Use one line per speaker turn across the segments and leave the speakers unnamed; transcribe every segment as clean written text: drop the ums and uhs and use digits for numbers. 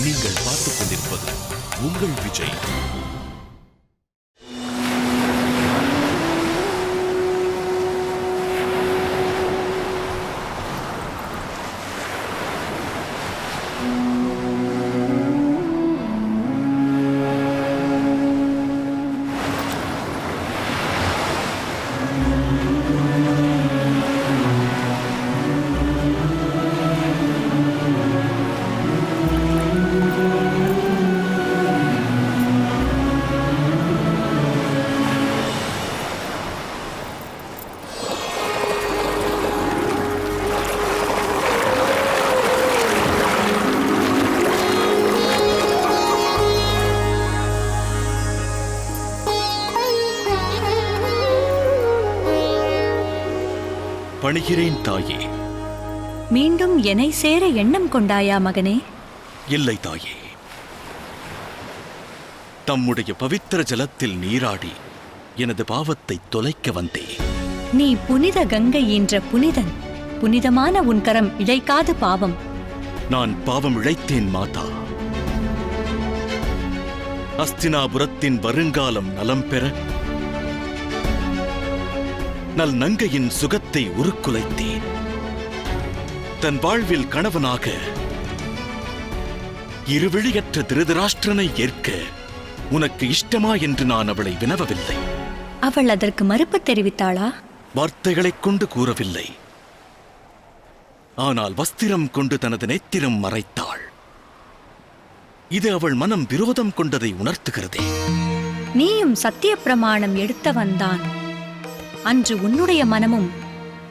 நீங்கள் பார்த்துக் கொண்டிருப்பது உங்கள் விஜய். பணிகிறேன் தாயே.
மீண்டும் என்னை சேர எண்ணம் கொண்டாயா மகனே?
இல்லை தாயே, தம்முடைய பவித்திர ஜலத்தில் நீராடி எனது பாவத்தை தொலைக்க வந்தேன்.
நீ புனித கங்கை என்ற புனிதன். புனிதமான உன் கரம் இழைக்காது பாவம்.
நான் பாவம் இழைத்தேன் மாதா. அஸ்தினாபுரத்தின் வருங்காலம் நலம் பெற நல் நங்கையின் சுகத்தை உருக்குலைத்தேன். தன் வாழ்வில் கணவனாக இருவிழியற்ற திருதராஷ்டிரனை ஏற்க உனக்கு இஷ்டமா என்று நான் அவளை வினவவில்லை.
அவள் அதற்கு மறுப்பு தெரிவித்தாளா?
வார்த்தைகளைக் கொண்டு கூறவில்லை. ஆனால் வஸ்திரம் கொண்டு தனது நெத்திரம் மறைத்தாள். இது அவள் மனம் விரோதம் கொண்டதை உணர்த்துகிறதே.
நீயும் சத்திய பிரமாணம் எடுத்தவன்தான். அன்று உன்னுடைய மனமும்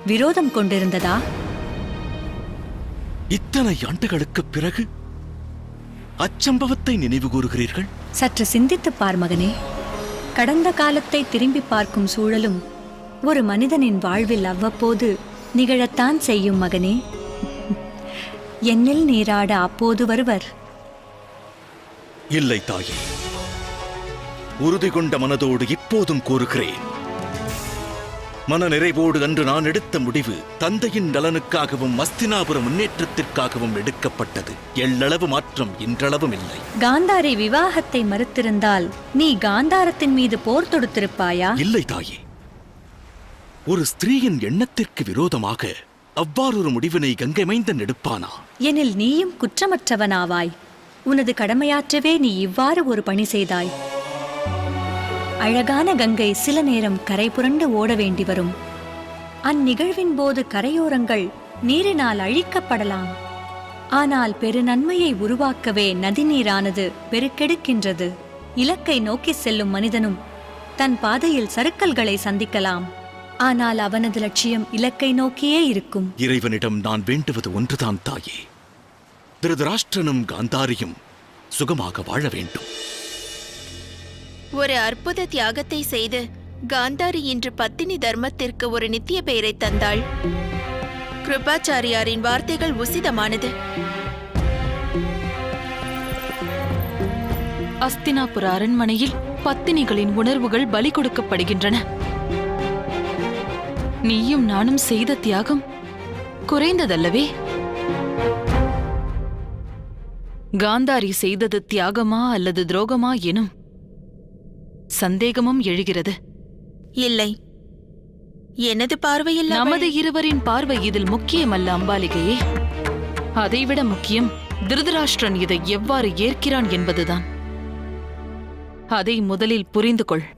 விரோதம் கொண்டிருந்ததா?
இத்தனை ஆண்டுகளுக்குப் பிறகு அச்சம்பவத்தை நினைவு கூறுகிறீர்கள்?
சற்று சிந்தித்துப் பார் மகனே. கடந்த காலத்தை திரும்பி பார்க்கும் சூழலும் ஒரு மனிதனின் வாழ்வில் அவ்வப்போது நிகழத்தான் செய்யும் மகனே. என்னில் நீராட அப்போது வருவர்.
இல்லை தாயே, உறுதி கொண்ட மனதோடு இப்போதும் கூறுகிறேன். மன நிறைவோடு அன்று நான் எடுத்த முடிவு தந்தையின் நலனுக்காகவும் அஸ்தினாபுர முன்னேற்றத்திற்காகவும் எடுக்கப்பட்டது. எள்ளளவு மாற்றம் இன்றளவும் இல்லை.
காந்தாரி விவாகத்தை மறுத்திருந்தால் நீ காந்தாரத்தின் மீது போர் தொடுத்திருப்பாயா?
இல்லை தாயே, ஒரு ஸ்திரீயின் எண்ணத்திற்கு விரோதமாக அவ்வாறொரு முடிவினை கங்கை மைந்தன் எடுப்பானா?
எனில் நீயும் குற்றமற்றவனாவாய். உனது கடமையாற்றவே நீ இவ்வாறு ஒரு பணி செய்தாய். அழகான கங்கை சில நேரம் கரை புரண்டு ஓட வேண்டி வரும். அந்நிகழ்வின் போது கரையோரங்கள் நீரினால் அழிக்கப்படலாம். ஆனால் பெருநன்மையை உருவாக்கவே நதிநீரானது பெருக்கெடுக்கின்றது. இலக்கை நோக்கி செல்லும் மனிதனும் தன் பாதையில் சறுக்கல்களை சந்திக்கலாம். ஆனால் அவனது லட்சியம் இலக்கை நோக்கியே இருக்கும்.
இறைவனிடம் நான் வேண்டுவது ஒன்றுதான் தாயே. திருதராஷ்டிரனும் காந்தாரியும் சுகமாக வாழ வேண்டும்.
ஒரு அற்புத தியாகத்தை செய்து காந்தாரி இன்று பத்தினி தர்மத்திற்கு ஒரு நித்திய பெயரை தந்தாள். கிருபாச்சாரியாரின் வார்த்தைகள் உசிதமானது.
அஸ்தினாபுர அரண்மனையில் பத்தினிகளின் உணர்வுகள் பலி கொடுக்கப்படுகின்றன. நீயும் நானும் செய்த தியாகம் குறைந்ததல்லவே? காந்தாரி செய்தது தியாகமா அல்லது துரோகமா எனும் சந்தேகமும் எழுகிறது.
இல்லை, எனது பார்வையில்
நமது இருவரின் பார்வை இதில் முக்கியமல்ல அம்பாலிகையே. அதைவிட முக்கியம் திருதராஷ்டிரன் இதை எவ்வாறு ஏற்கிறான் என்பதுதான். அதை முதலில் புரிந்து கொள்.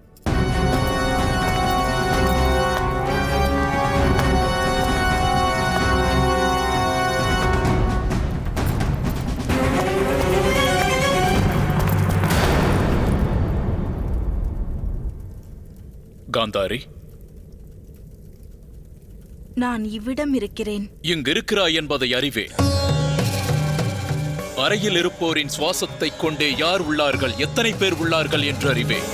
காந்தாரி,
நான் இவ்விடம் இருக்கிறேன்.
இங்கிருக்கிறாய் என்பதை அறிவேன். அறையில் இருப்போரின் சுவாசத்தைக் கொண்டே யார் உள்ளார்கள், எத்தனை பேர் உள்ளார்கள் என்று அறிவேன்.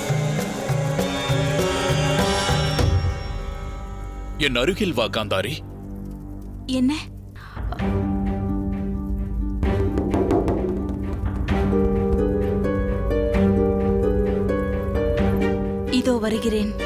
என் அருகில் வா காந்தாரி.
என்ன? இதோ வருகிறேன்.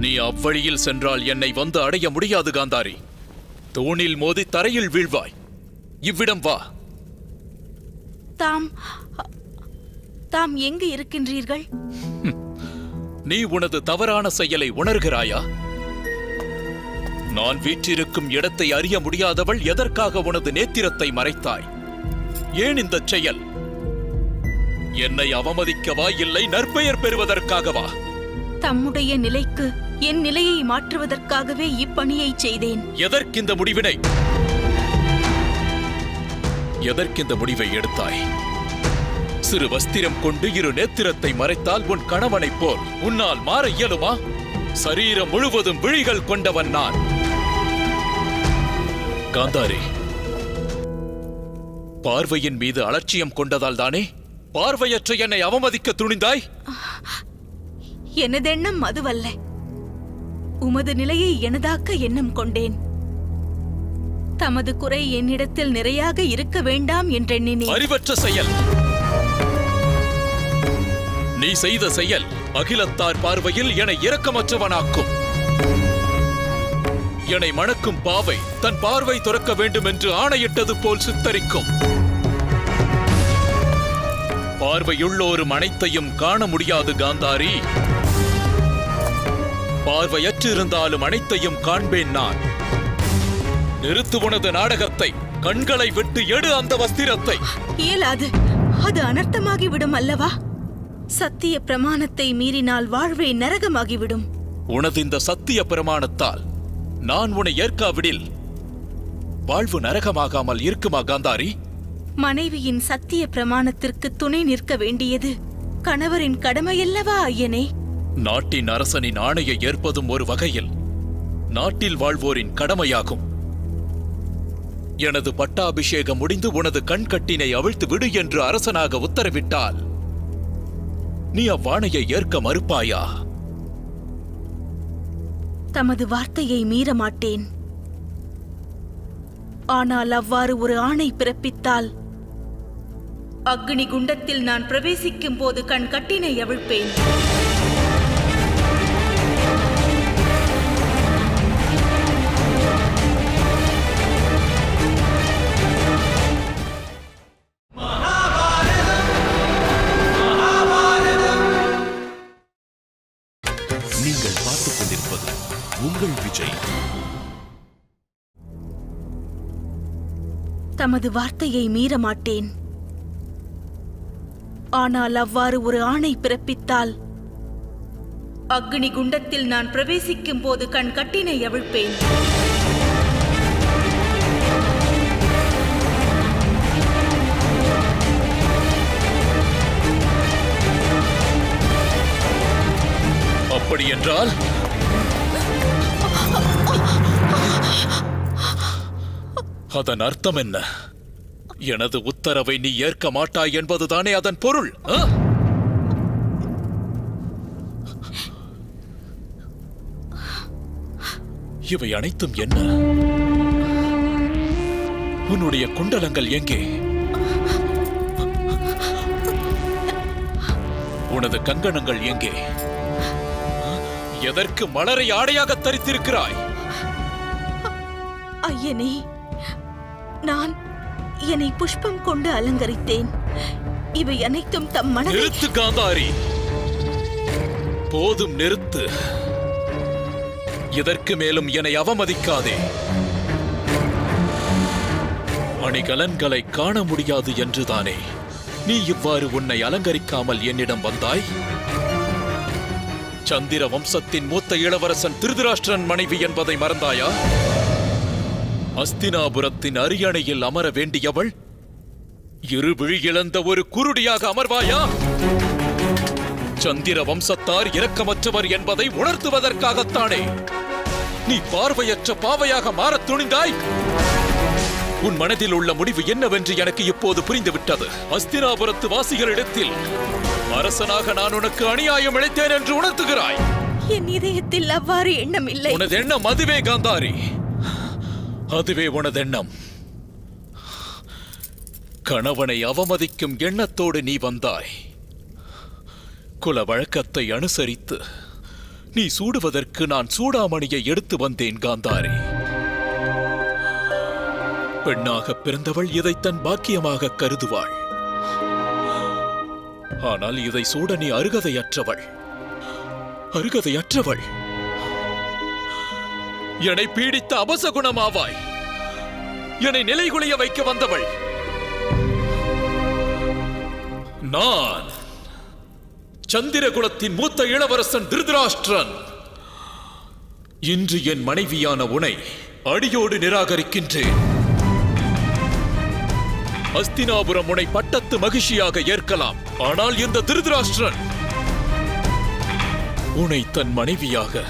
நீ அவ்வழியில் சென்றால் என்னை வந்து அடைய முடியாது காந்தாரி. தூணில் மோதி தரையில் வீழ்வாய். இவ்விடம் வா.
தாம் எங்கு இருக்கின்றீர்கள்?
நீ உனது தவறான செயலை உணர்கிறாயா? நான் வீற்றிருக்கும் இடத்தை அறிய முடியாதவள் எதற்காக உனது நேத்திரத்தை மறைத்தாய்? ஏன் இந்த செயல்? என்னை அவமதிக்கவா, இல்லை நற்பெயர் பெறுவதற்காகவா?
தம்முடைய நிலைக்கு என் நிலையை மாற்றுவதற்காகவே இப்பணியை செய்தேன்.
எதற்கிந்த முடிவை எடுத்தாய்? சிறு வஸ்திரம் கொண்டு இரு நேத்திரத்தை மறைத்தால் உன் கணவனைப் போல் உன்னால் மாற இயலுமா? சரீரம் முழுவதும் விழிகள் கொண்டவன் நான். காந்தாரி, பார்வையின் மீது அலட்சியம் கொண்டதால் தானே பார்வையற்ற என்னை அவமதிக்க துணிந்தாய்?
எனதெண்ணம் அதுவல்ல. உமது நிலையை எனதாக்க எண்ணம் கொண்டேன். தமது குறை என்னிடத்தில் நிறையாக இருக்க வேண்டாம் என்றெண்ணினேன்.
அறிவற்ற செயல். நீ செய்த செயல் அகிலத்தார் பார்வையில் என்னை இரக்கமற்றவனாக்கும். என்னை மணக்கும் பாவை தன் பார்வை துறக்க வேண்டும் என்று ஆணையிட்டது போல் சித்தரிக்கும். பார்வையுள்ளோரும் அனைத்தையும் காண முடியாது காந்தாரி. பார்வையற்றிருந்தாலும் அனைத்தையும் காண்பேன் நான். நிறுத்து உனது நாடகத்தை. கண்களை விட்டு எடு அந்த வஸ்திரத்தை.
இயலாது. அது அனர்த்தமாகிவிடும் அல்லவா? சத்திய பிரமாணத்தை மீறினால் வாழ்வே நரகமாகிவிடும்.
உனது இந்த சத்திய பிரமாணத்தால் நான் உன்னை ஏற்காவிடில் வாழ்வு நரகமாகாமல் இருக்குமா காந்தாரி?
மனைவியின் சத்திய பிரமாணத்திற்கு துணை நிற்க வேண்டியது கணவரின் கடமையல்லவா ஐயனே?
நாட்டின் அரசனின் ஆணையை ஏற்பதும் ஒரு வகையில் நாட்டில் வாழ்வோரின் கடமையாகும். எனது பட்டாபிஷேகம் முடிந்து உனது கண்கட்டினை அவிழ்த்து விடு என்று அரசனாக உத்தரவிட்டால் நீ அவ்வாணையை ஏற்க மறுப்பாயா?
தமது வார்த்தையை மீற மாட்டேன். ஆனால் அவ்வாறு ஒரு ஆணை பிறப்பித்தால் அக்னி குண்டத்தில் நான் பிரவேசிக்கும் போது கண் கட்டினை அவிழ்ப்பேன்.
நீங்கள் பார்த்துக் கொண்டிருப்பது உங்கள் விஜய்.
தமது வார்த்தையை மீற மாட்டேன். ஆனால் அவ்வாறு ஒரு ஆணை பிறப்பித்தால் அக்னி குண்டத்தில் நான் பிரவேசிக்கும் போது கண் கட்டினை அவிழ்ப்பேன்.
அப்படி என்றால் அதன் அர்த்தம் என்ன? எனது உத்தரவை நீ ஏற்க மாட்டாய் என்பதுதானே அதன் பொருள்? இவை அனைத்தும் என்ன? உன்னுடைய குண்டலங்கள் எங்கே? உனது கங்கணங்கள் எங்கே? எதற்கு மலரை ஆடையாக தரித்திருக்கிறாய்?
ஐயனே, நான் என்னை புஷ்பம் கொண்டு அலங்கரித்தேன். இவை அனைத்தும் தம் மனதை...
நிறுத்து காந்தாரி, போதும் நிறுத்து. இதற்கு மேலும் என்னை அவமதிக்காதே. அணிகலன்களை காண முடியாது என்றுதானே நீ இவ்வாறு உன்னை அலங்கரிக்காமல் என்னிடம் வந்தாய்? சந்திர வம்சத்தின் மூத்த இளவரசன் திருதராஷ்டிரன் மனைவி என்பதை மறந்தாயா? அஸ்தினாபுரத்தின் அரியணையில் அமர வேண்டியவள் இருவிழி இழந்த ஒரு குருடியாக அமர்வாயா? சந்திர வம்சத்தார் இரக்கமற்றவர் என்பதை உணர்த்துவதற்காகத்தானே நீ பார்வையற்ற பாவையாக மாறத் துணிந்தாய்? உன் மனதில் உள்ள முடிவு என்னவென்று எனக்கு இப்போது புரிந்துவிட்டது. அஸ்தினாபுரத்து வாசிகளிடத்தில் அரசனாக நான் உனக்கு அநியாயம் இழைத்தேன் என்று உணர்த்துகிறாய்.
என் இதயத்தில் அவ்வாறு எண்ணம் இல்லை.
உனது எண்ணம் அதுவே காந்தாரி, அதுவே உனது எண்ணம். கணவனை அவமதிக்கும் எண்ணத்தோடு நீ வந்தாய். குல வழக்கத்தை அனுசரித்து நீ சூடுவதற்கு நான் சூடாமணியை எடுத்து வந்தேன் காந்தாரி. பெண்ணாக பிறந்தவள் இதை தன் பாக்கியமாக கருதுவாள். ஆனால் இதை சூட நீ அருகதையற்றவள். என்னை பீடித்த அபசகுணமாவாய். என்னை நிலைகுலைய வைக்க வந்தவள் நான், சந்திரகுலத்தின் மூத்த இளவரசன் திருதராஷ்டிரன். இன்று என் மனைவியான உன்னை அடியோடு நிராகரிக்கின்றேன். அஸ்தினாபுரம் உன்னை பட்டத்து மகிழ்ச்சியாக ஏற்கலாம். ஆனால் இந்த திருதராஷ்டிரன் உன்னை தன் மனைவியாக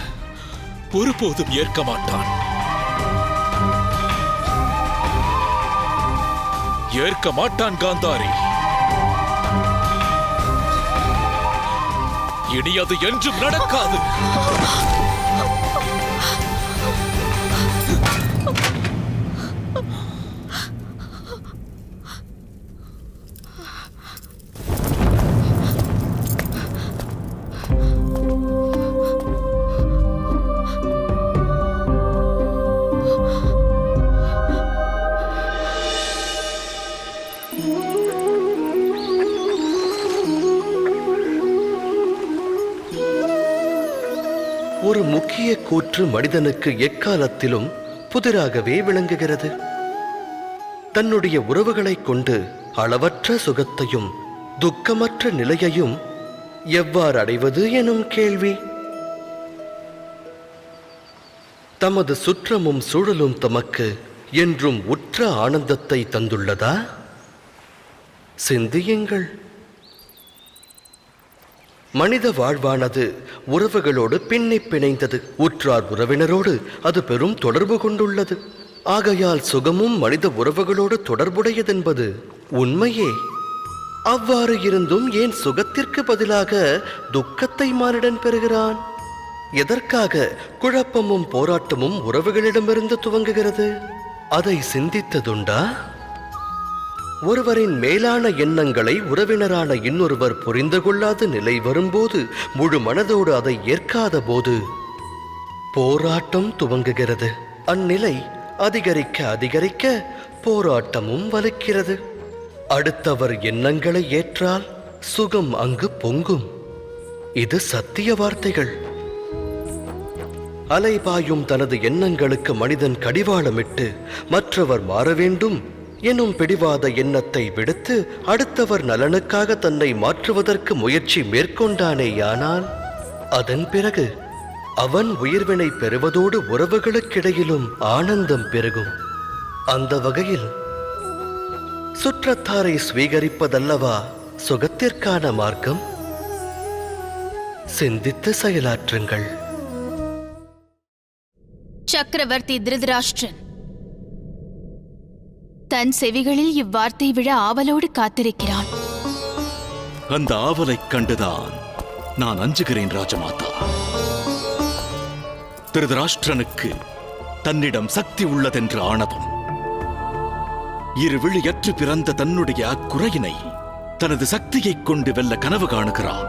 ஒருபோதும் ஏற்க மாட்டான். ஏற்க மாட்டான் காந்தாரி. இனி அது என்றும் நடக்காது.
ஒரு முக்கிய கூற்று மனிதனுக்கு எக்காலத்திலும் புதிராகவே விளங்குகிறது. தன்னுடைய உறவுகளைக் கொண்டு அளவற்ற சுகத்தையும் துக்கமற்ற நிலையையும் எவ்வாறு அடைவது எனும் கேள்வி. தமது சுற்றமும் சூழலும் தமக்கு என்றும் உற்ற ஆனந்தத்தை தந்துள்ளதா? சிந்தியுங்கள். மனித வாழ்வானது உறவுகளோடு பின்னி பிணைந்தது. உற்றார் உறவினரோடு அது பெரும் தொடர்பு கொண்டுள்ளது. ஆகையால் சுகமும் மனித உறவுகளோடு தொடர்புடையதென்பது உண்மையே. அவ்வாறு இருந்தும் ஏன் சுகத்திற்கு பதிலாக துக்கத்தை மானிடன் பெறுகிறான்? எதற்காக குழப்பமும் போராட்டமும் உறவுகளிடமிருந்து துவங்குகிறது? அதை சிந்தித்ததுண்டா? ஒருவரின் மேலான எண்ணங்களை உறவினரான இன்னொருவர் புரிந்து கொள்ளாத நிலை வரும்போது, முழு மனதோடு அதை ஏற்காத போது போராட்டம் துவங்குகிறது. அந்நிலை அதிகரிக்க அதிகரிக்க போராட்டமும் வலுக்கிறது. அடுத்தவர் எண்ணங்களை ஏற்றால் சுகம் அங்கு பொங்கும். இது சத்திய வார்த்தைகள். அலைபாயும் தனது எண்ணங்களுக்கு மனிதன் கடிவாளமிட்டு மற்றவர் மாற வேண்டும் எனும் பிடிவாத எண்ணத்தை விடுத்து அடுத்தவர் நலனுக்காக தன்னை மாற்றுவதற்கு முயற்சி மேற்கொண்டானேயானால் அதன் பிறகு அவன் உயிர்வினை பெறுவதோடு உறவுகளுக்கிடையிலும் ஆனந்தம் பெருகும். அந்த வகையில் சுற்றத்தாரை ஸ்வீகரிப்பதல்லவா சுகத்திற்கான மார்க்கம்? சிந்தித்து செயலாற்றுங்கள்.
சக்கரவர்த்தி திருதராஷ்டிரன் தன் செவிகளில் இவ்வார்த்தை விழ ஆவலோடு காத்திருக்கிறான்.
அந்த ஆவலைக் கண்டுதான் நான் அஞ்சுகிறேன் ராஜமாதா. திருதராஷ்டிரனுக்கு தன்னிடம் சக்தி உள்ளதென்ற ஆணவம். இருவிழியற்று பிறந்த தன்னுடைய அக்குறையினை தனது சக்தியைக் கொண்டு வெல்ல கனவு காணுகிறான்.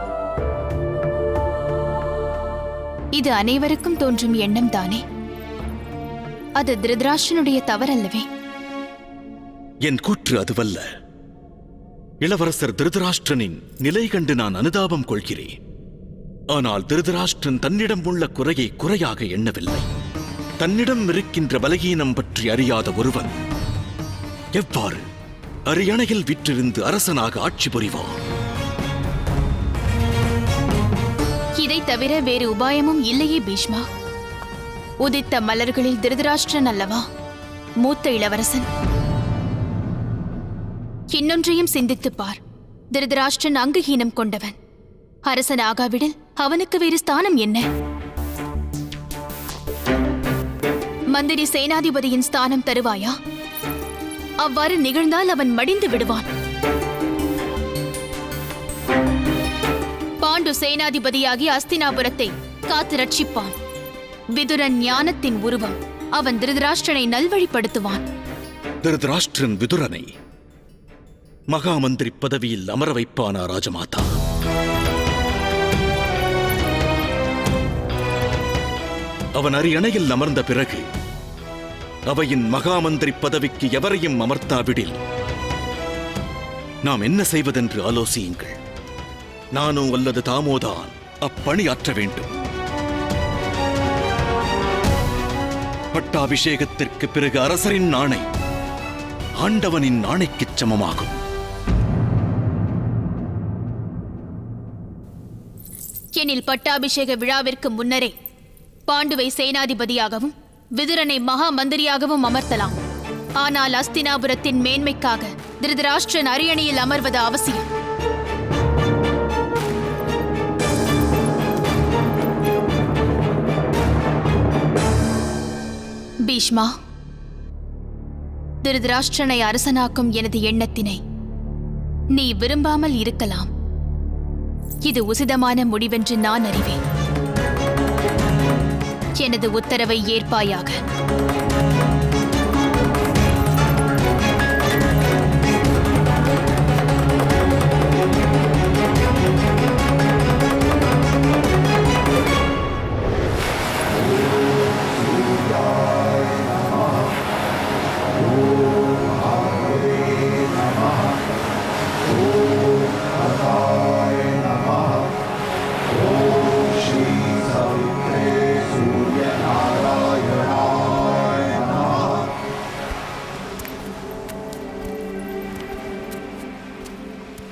இது அனைவருக்கும் தோன்றும் எண்ணம் தானே. அது திருதராஷ்டிரனுடைய தவறல்லவே.
என் கூற்று அதுவல்ல. இளவரசர் திருதராஷ்டிரனின் நிலை கண்டு நான் அனுதாபம் கொள்கிறேன். ஆனால் திருதராஷ்டிரன் தன்னிடம் உள்ள குறையை குறையாக எண்ணவில்லை. தன்னிடம் இருக்கின்ற பலகீனம் பற்றி அறியாத ஒருவன் எவ்வாறு அரியணையில் விற்றிருந்து அரசனாக ஆட்சி புரிவான்?
இதை தவிர வேறு உபாயமும் இல்லையே பீஷ்மா. உதித்த மலர்களில் திருதராஷ்டிரன் அல்லவா? மூத்த இளவரசன். இன்னொன்றையும் சிந்தித்துப் பார். திருதராஷ்டிரன் அங்குஹீனம் கொண்டவன். அரசன் ஆகாவிடில் அவனுக்கு வேறு ஸ்தானம் என்ன? மந்திரி சேனாதிபதியின் ஸ்தானம் தருவாயா? அவ்வாறு நிகழ்ந்தால் அவன் மடிந்து விடுவான். பாண்டு சேனாதிபதியாகி அஸ்தினாபுரத்தை காத்து ரட்சிப்பான். விதுரன் ஞானத்தின் உருவம். அவன் திருதராஷ்டிரனை நல்வழிப்படுத்துவான்.
திருதராஷ்டிரன் விதுரனை மகாமந்திரி பதவியில் அமர வைப்பானா ராஜமாதா? அவன் அரியணையில் அமர்ந்த பிறகு அவையின் மகாமந்திரி பதவிக்கு எவரையும் அமர்த்தாவிடில் நாம் என்ன செய்வதென்று ஆலோசியுங்கள். நானோ அல்லது தாமோதான் அப்பணி ஆற்ற வேண்டும். பட்டாபிஷேகத்திற்கு பிறகு அரசரின் ஆணை ஆண்டவனின் ஆணைக்குச் சமமாகும்.
எனில் பட்டாபிஷேக விழாவிற்கு முன்னரே பாண்டுவை சேனாதிபதியாகவும் விதுரனை மகா மந்திரியாகவும் அமர்த்தலாம். ஆனால் அஸ்தினாபுரத்தின் மேன்மைக்காக திருதராஷ்டிரன் அரியணையில் அமர்வது அவசியம். பீஷ்மா, திருதராஷ்டிரனை அரசனாக்கும் எனது எண்ணத்தினை நீ விரும்பாமல் இருக்கலாம். இது உசிதமான முடிவென்று நான் அறிவேன். எனது உத்தரவை ஏற்பாயாக.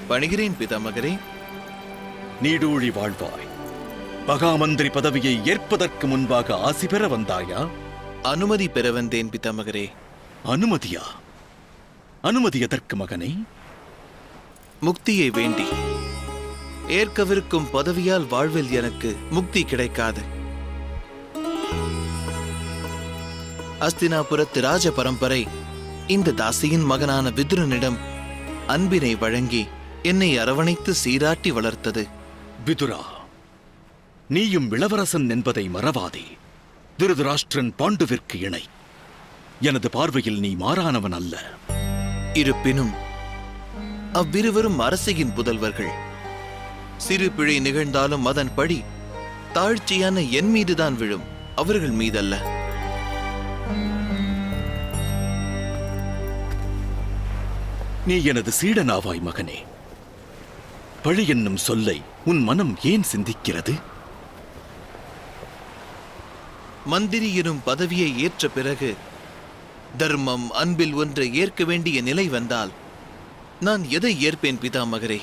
பணிகிறேன் பிதாமகரே.
நீடூழி வாழ்வாய். மகாமந்திரி பதவியை ஏற்பதற்கு முன்பாக ஆசி பெற வந்தாயா?
அனுமதி பெற வந்தேன் பிதாமகரே.
அனுமதியா? அனுமதி எதற்கு மகனே?
முக்தியை வேண்டி. ஏற்கவிருக்கும் பதவியால் வாழ்வில் எனக்கு முக்தி கிடைக்காது. அஸ்தினாபுரத்து ராஜ பரம்பரை இந்த தாசியின் மகனான விதுரனிடம் அன்பினை வழங்கி என்னை அரவணைத்து சீராட்டி வளர்த்தது.
விதுரா, நீயும் இளவரசன் என்பதை மறவாதே. திருதராஷ்டிரன் பாண்டுவிற்கு இணை. எனது பார்வையில் நீ மாறானவன் அல்ல.
இருப்பினும் அவ்விருவரும் அரசியின் புதல்வர்கள். சிறு பிழை நிகழ்ந்தாலும் அதன் படி தாழ்ச்சியான என் மீதுதான் விழும், அவர்கள் மீதல்ல.
நீ எனது சீடனாவாய் மகனே. பழி என்னும் சொல்லை உன் மனம் ஏன் சிந்திக்கிறது?
மந்திரி எனும் பதவியை ஏற்ற பிறகு தர்மம், அன்பில் ஒன்றை ஏற்க வேண்டிய நிலை வந்தால் நான் எதை ஏற்பேன் பிதாமகரே?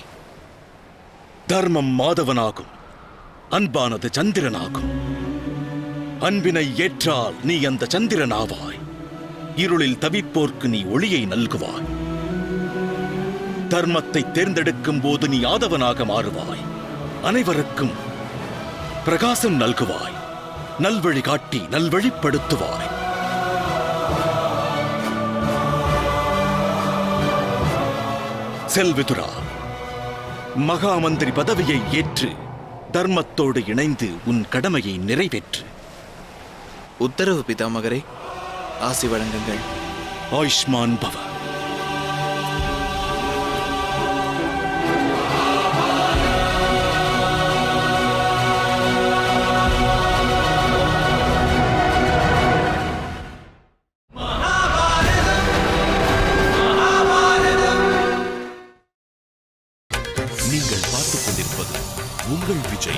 தர்மம் மாதவனாகும், அன்பானது சந்திரனாகும். அன்பினை ஏற்றால் நீ அந்த சந்திரனாவாய். இருளில் தவிப்போர்க்கு நீ ஒளியை நல்குவாய். தர்மத்தை தேர்ந்தெடுக்கும் போது நீ ஆதவனாக மாறுவாய். அனைவருக்கும் பிரகாசம் நல்குவாய். நல்வழி காட்டி நல்வழிப்படுத்துவாய். செல்விதுரா, மகாமந்திரி பதவியை ஏற்று தர்மத்தோடு இணைந்து உன் கடமையை நிறைவேற்று.
உத்தரவு பிதாமகரே. ஆசி வழங்குங்கள்.
ஆயுஷ்மான் பவ.
நீங்கள் பார்த்துக் கொண்டிருப்பது உங்கள் விஜய்.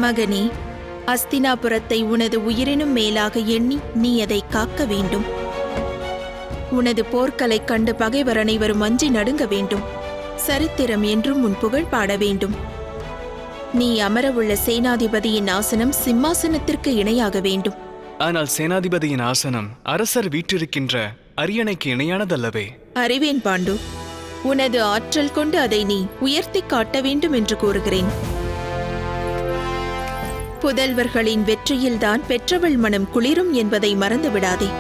மகனே, அஸ்தினாபுரத்தை உனது உயிரினும் மேலாக எண்ணி நீ அதை காக்க வேண்டும்.
உனது போர்க்கலை கண்டு பகைவர் அனைவரும் அஞ்சி நடுங்க வேண்டும். சரித்திரம் என்றும் உன் புகழ் பாட வேண்டும். நீ அமரவுள்ள சேனாதிபதியின் ஆசனம் சிம்மாசனத்திற்கு இணையாக வேண்டும்.
ஆனால் சேனாதிபதியின் ஆசனம் அரசர் வீற்றிருக்கின்ற அரியணைக்கு இணையானதல்லவே.
அறிவேன் பாண்டு. உனது ஆற்றல் கொண்டு அதை நீ உயர்த்தி காட்ட வேண்டும் என்று கூறுகிறேன். புதல்வர்களின் வெற்றியில்தான் பெற்றவள் மனம் குளிரும் என்பதை மறந்து விடாதே.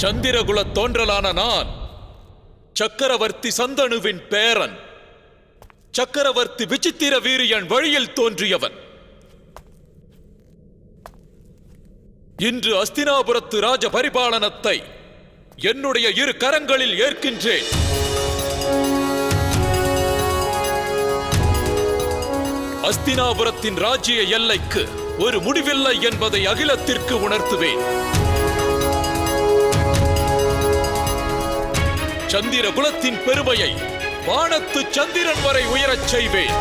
சந்திரகுலத் தோன்றலான நான் சக்கரவர்த்தி சந்தனுவின் பேரன், சக்கரவர்த்தி விசித்திர வீரியன் வழியில் தோன்றியவன். இன்று அஸ்தினாபுரத்து ராஜ பரிபாலனத்தை என்னுடைய இரு கரங்களில் ஏற்கின்றேன். அஸ்தினாபுரத்தின் ராஜ்ய எல்லைக்கு ஒரு முடிவில்லை என்பதை அகிலத்திற்கு உணர்த்துவேன். சந்திர குலத்தின் பெருமையை வானத்து சந்திரன் வரை உயரச் செய்வேன்.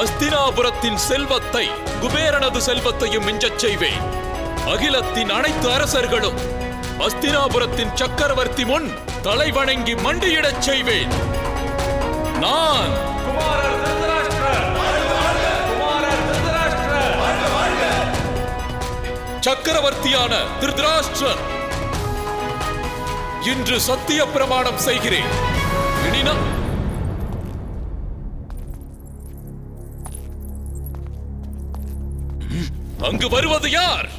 அஸ்தினாபுரத்தின் செல்வத்தை குபேரனது செல்வத்தையும் மிஞ்சச் செய்வேன். அகிலத்தின் அனைத்து அரசர்களும் அஸ்தினாபுரத்தின் சக்கரவர்த்தி முன் தலை வணங்கி மண்டியிடச் செய்வேன். நான் சக்கரவர்த்தியான திருதராஷ்டிரன் இன்று சத்திய பிரமாணம் செய்கிறேன். அங்கு வருவது யார்?